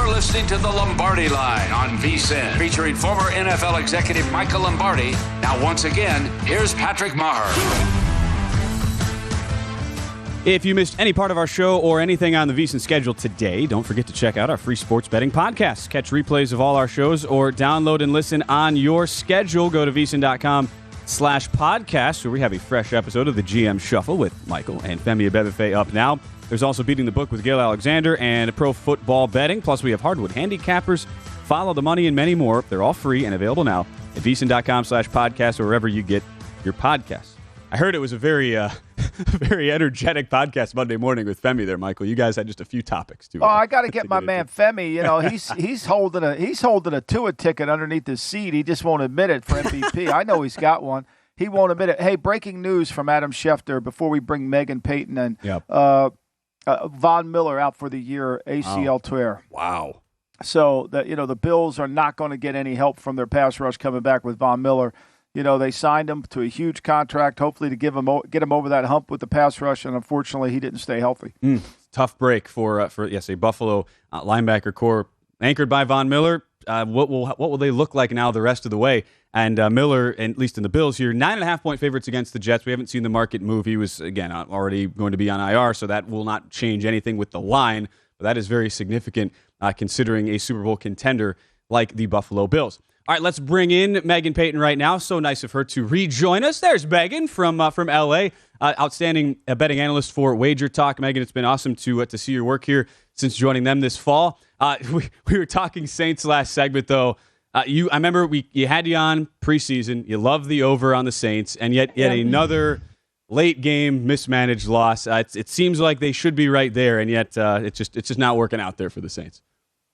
You're listening to the Lombardi Line on VSiN, featuring former NFL executive Michael Lombardi. Now, once again, here's Patrick Maher. If you missed any part of our show or anything on the VSiN schedule today, don't forget to check out our free sports betting podcast. Catch replays of all our shows or download and listen on your schedule. Go to VSiN.com/podcast, where we have a fresh episode of the GM Shuffle with Michael and Femi Abebefe up now. There's also Beating the Book with Gail Alexander and pro football betting. Plus, we have Hardwood Handicappers, Follow the Money, and many more. They're all free and available now at VSiN.com/podcast or wherever you get your podcasts. I heard it was a very very energetic podcast Monday morning with Femi there, Michael. You guys had just a few topics too. Oh, I got to get my man Femi. You know, he's holding a Tua ticket underneath his seat. He just won't admit it for MVP. I know he's got one. He won't admit it. Hey, breaking news from Adam Schefter before we bring Meghan Payton in. Yep. Von Miller out for the year, ACL tear. Wow. So the Bills are not going to get any help from their pass rush coming back with Von Miller. You know, they signed him to a huge contract, hopefully to get him over that hump with the pass rush, and unfortunately, he didn't stay healthy. Tough break for a Buffalo linebacker core anchored by Von Miller. What will they look like now the rest of the way? And Miller, at least in the Bills here, 9.5-point favorites against the Jets. We haven't seen the market move. He was, again, already going to be on IR, so that will not change anything with the line. But that is very significant considering a Super Bowl contender like the Buffalo Bills. All right, let's bring in Meghan Payton right now. So nice of her to rejoin us. There's Meghan from L.A., outstanding betting analyst for Wager Talk. Meghan, it's been awesome to see your work here since joining them this fall. We were talking Saints last segment, though. I remember you had you on preseason. You loved the over on the Saints, and yet another late game mismanaged loss. It seems like they should be right there, and yet it's just not working out there for the Saints.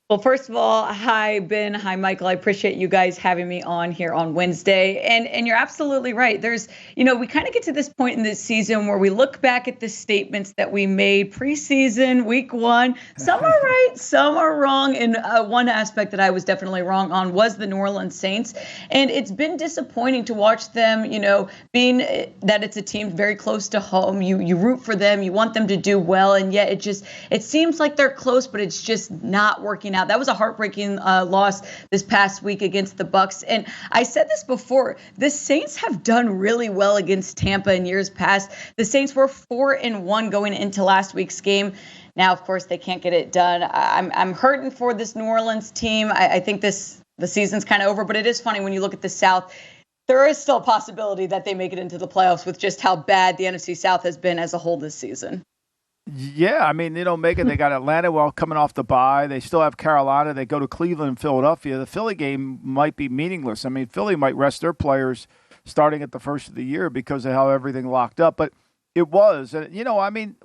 Well, first of all, hi, Ben. Hi, Michael. I appreciate you guys having me on here on Wednesday. And you're absolutely right. There's, we kind of get to this point in this season where we look back at the statements that we made preseason, week one. Some are right, some are wrong. And one aspect that I was definitely wrong on was the New Orleans Saints. And it's been disappointing to watch them, being that it's a team very close to home. You root for them. You want them to do well. And yet it seems like they're close, but it's just not working out. That was a heartbreaking loss this past week against the Bucs. And I said this before, the Saints have done really well against Tampa in years past. The Saints were 4-1 going into last week's game. Now, of course, they can't get it done. I'm hurting for this New Orleans team. I think the season's kind of over, but it is funny when you look at the South. There is still a possibility that they make it into the playoffs with just how bad the NFC South has been as a whole this season. Yeah, I mean, Megan, they got Atlanta coming off the bye. They still have Carolina. They go to Cleveland and Philadelphia. The Philly game might be meaningless. I mean, Philly might rest their players starting at the first of the year because of how everything locked up. But it was. And,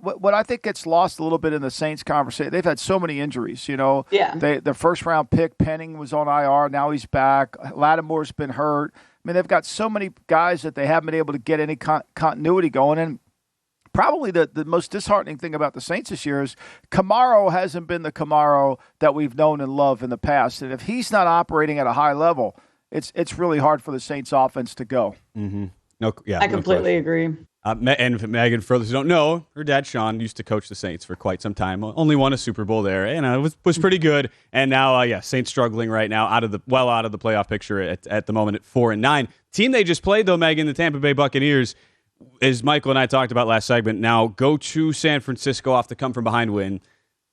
what I think gets lost a little bit in the Saints conversation, they've had so many injuries, Yeah. Their first-round pick, Penning, was on IR. Now he's back. Lattimore's been hurt. I mean, they've got so many guys that they haven't been able to get any continuity going. And probably the most disheartening thing about the Saints this year is Kamara hasn't been the Kamara that we've known and loved in the past. And if he's not operating at a high level, it's really hard for the Saints offense to go. Mm-hmm. I completely agree. And Meghan, for those who don't know, her dad, Sean, used to coach the Saints for quite some time. Only won a Super Bowl there. It was pretty good. And now, Saints struggling right now, out of the playoff picture at the moment at 4-9. Team they just played, though, Meghan, the Tampa Bay Buccaneers, as Michael and I talked about last segment, now go to San Francisco off the come-from-behind win,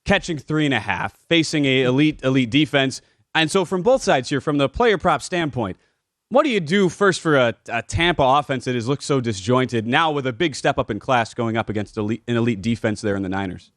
catching 3.5, facing a elite defense. And so from both sides here, from the player prop standpoint, what do you do first for a Tampa offense that has looked so disjointed, now with a big step up in class going up against an elite defense there in the Niners?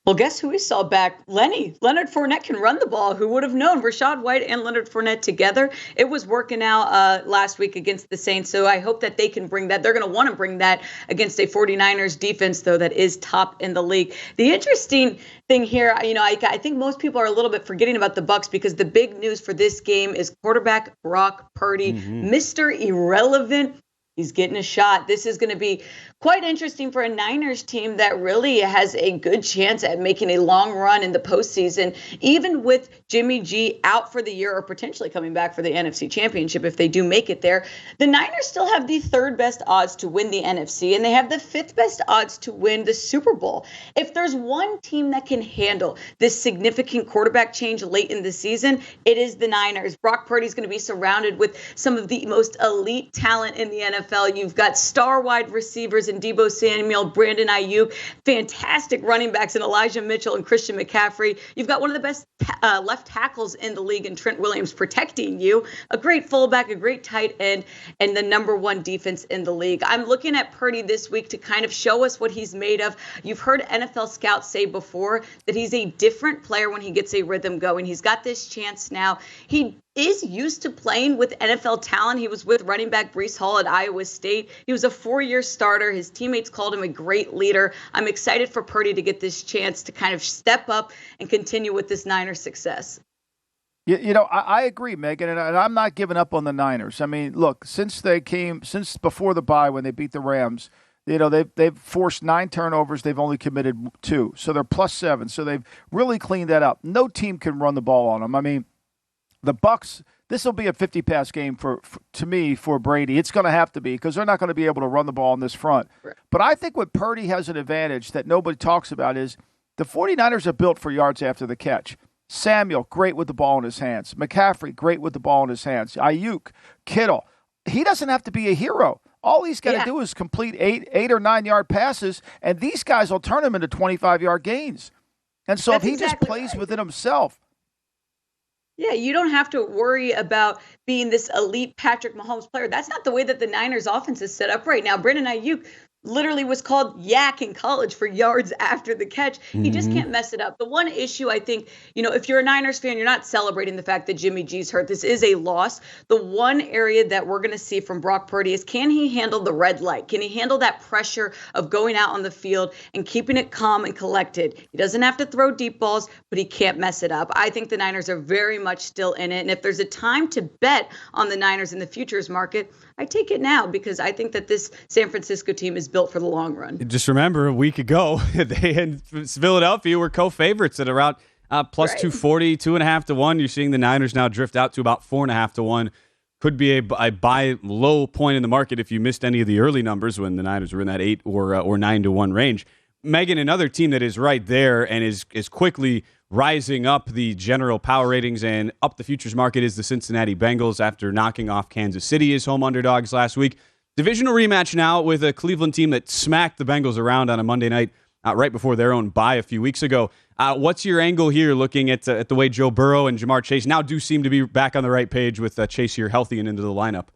Well, guess who we saw back? Leonard Fournette can run the ball. Who would have known? Rashad White and Leonard Fournette together. It was working out last week against the Saints, so I hope that they can bring that. They're going to want to bring that against a 49ers defense, though, that is top in the league. The interesting thing here, I think most people are a little bit forgetting about the Bucs because the big news for this game is quarterback Brock Purdy, Mr. Irrelevant. He's getting a shot. This is going to be quite interesting for a Niners team that really has a good chance at making a long run in the postseason, even with Jimmy G out for the year or potentially coming back for the NFC Championship if they do make it there. The Niners still have the third best odds to win the NFC, and they have the fifth best odds to win the Super Bowl. If there's one team that can handle this significant quarterback change late in the season, it is the Niners. Brock Purdy is going to be surrounded with some of the most elite talent in the NFL. You've got star wide receivers in Deebo Samuel, Brandon Ayuk, fantastic running backs in Elijah Mitchell and Christian McCaffrey. You've got one of the best left tackles in the league in Trent Williams protecting you, a great fullback, a great tight end, and the number one defense in the league. I'm looking at Purdy this week to kind of show us what he's made of. You've heard NFL scouts say before that he's a different player when he gets a rhythm going. He's got this chance now. He is used to playing with NFL talent. He was with running back Breece Hall at Iowa State. He was a 4-year starter. His teammates called him a great leader. I'm excited for Purdy to get this chance to kind of step up and continue with this Niners success. I agree, Megan, and I'm not giving up on the Niners. I mean, look, since before the bye when they beat the Rams, they've forced 9 turnovers. They've only committed 2, so they're +7. So they've really cleaned that up. No team can run the ball on them. I mean, the Bucs, this will be a 50-pass game to me for Brady. It's going to have to be because they're not going to be able to run the ball on this front. Right. But I think what Purdy has an advantage that nobody talks about is the 49ers are built for yards after the catch. Samuel, great with the ball in his hands. McCaffrey, great with the ball in his hands. Ayuk, Kittle. He doesn't have to be a hero. All he's got to do is complete 8 or 9-yard passes, and these guys will turn him into 25-yard gains. And so if he just plays within himself. Yeah, you don't have to worry about being this elite Patrick Mahomes player. That's not the way that the Niners offense is set up right now. Brandon Ayuk literally was called Yak in college for yards after the catch. He just can't mess it up. The one issue, I think, if you're a Niners fan, you're not celebrating the fact that Jimmy G's hurt. This is a loss. The one area that we're going to see from Brock Purdy is, can he handle the red light? Can he handle that pressure of going out on the field and keeping it calm and collected? He doesn't have to throw deep balls, but he can't mess it up. I think the Niners are very much still in it. And if there's a time to bet on the Niners in the futures market, I take it now because I think that this San Francisco team is built for the long run. Just remember, a week ago, they and Philadelphia were co-favorites at around plus 240, 2.5 to 1. You're seeing the Niners now drift out to about 4.5 to 1. Could be a buy low point in the market if you missed any of the early numbers when the Niners were in that 8 or 9 to 1 range. Megan, another team that is right there and is quickly rising up the general power ratings and up the futures market is the Cincinnati Bengals after knocking off Kansas City as home underdogs last week. Divisional rematch now with a Cleveland team that smacked the Bengals around on a Monday night right before their own bye a few weeks ago. What's your angle here looking at the way Joe Burrow and Jamar Chase now do seem to be back on the right page with Chase here healthy and into the lineup?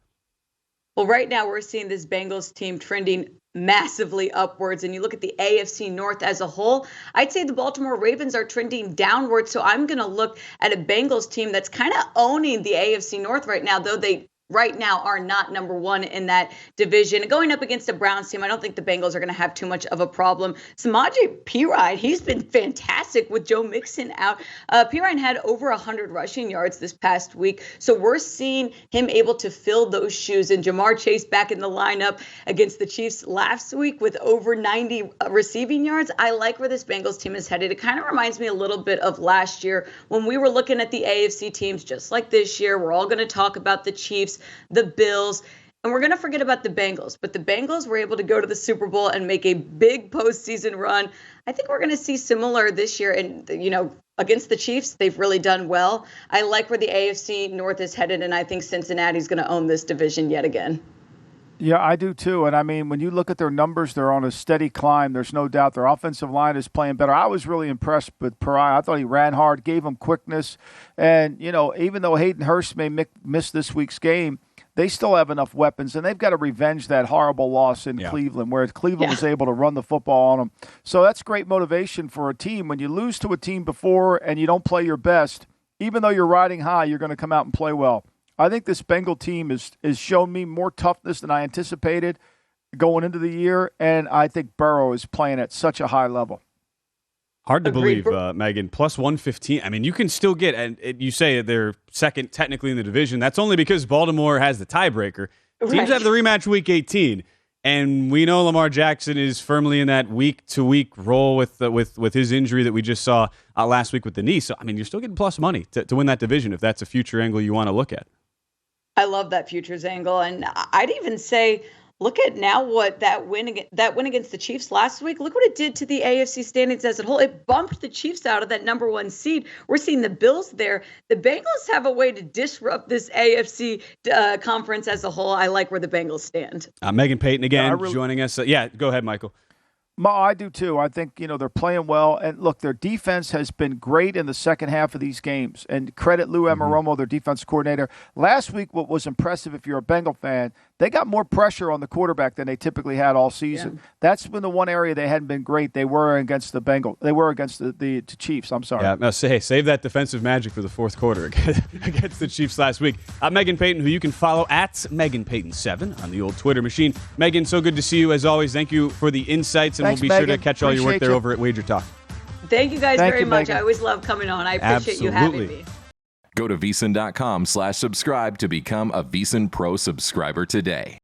Well, right now we're seeing this Bengals team trending massively upwards. And you look at the AFC North as a whole, I'd say the Baltimore Ravens are trending downward. So I'm going to look at a Bengals team that's kind of owning the AFC North right now, though they right now are not number one in that division. Going up against a Browns team, I don't think the Bengals are going to have too much of a problem. Samaje Perine, he's been fantastic with Joe Mixon out. Perine had over 100 rushing yards this past week. So we're seeing him able to fill those shoes. And Jamar Chase back in the lineup against the Chiefs last week with over 90 receiving yards. I like where this Bengals team is headed. It kind of reminds me a little bit of last year when we were looking at the AFC teams just like this year. We're all going to talk about the Chiefs, the Bills, and we're going to forget about the Bengals. But the Bengals were able to go to the Super Bowl and make a big postseason run. I think we're going to see similar this year. And, against the Chiefs, they've really done well. I like where the AFC North is headed, and I think Cincinnati's going to own this division yet again. Yeah, I do too. And I mean, when you look at their numbers, they're on a steady climb. There's no doubt their offensive line is playing better. I was really impressed with Perine. I thought he ran hard, gave him quickness. And, even though Hayden Hurst may miss this week's game, they still have enough weapons, and they've got to revenge that horrible loss in Cleveland, where Cleveland was able to run the football on them. So that's great motivation for a team. When you lose to a team before and you don't play your best, even though you're riding high, you're going to come out and play well. I think this Bengal team is shown me more toughness than I anticipated going into the year, and I think Burrow is playing at such a high level. Hard to believe, Megan. Plus 115. I mean, you can still get, and you say they're second technically in the division. That's only because Baltimore has the tiebreaker. Teams have the rematch week 18, and we know Lamar Jackson is firmly in that week-to-week role with his injury that we just saw last week with the knee. So, I mean, you're still getting plus money to win that division if that's a future angle you want to look at. I love that futures angle, and I'd even say, look at now what that win against the Chiefs last week. Look what it did to the AFC standings as a whole. It bumped the Chiefs out of that number 1 seed. We're seeing the Bills there. The Bengals have a way to disrupt this AFC conference as a whole. I like where the Bengals stand. Meghan Payton again joining us. Go ahead, Michael. I do too. I think, they're playing well. And look, their defense has been great in the second half of these games. And credit Lou Anarumo, their defense coordinator. Last week, what was impressive, if you're a Bengal fan, they got more pressure on the quarterback than they typically had all season. Yeah. That's been the one area they hadn't been great. They were against the Bengals. They were against the Chiefs. I'm sorry. Yeah, no, save that defensive magic for the fourth quarter against the Chiefs last week. Meghan Payton, who you can follow at Meghan Payton 7 on the old Twitter machine. Meghan, so good to see you as always. Thank you for the insights, and Thanks, we'll be Megan. sure to catch all your work there over at Wager Talk. Thank you guys very much. Megan. I always love coming on. I appreciate you having me. Go to VSiN.com/subscribe to become a VSiN Pro subscriber today.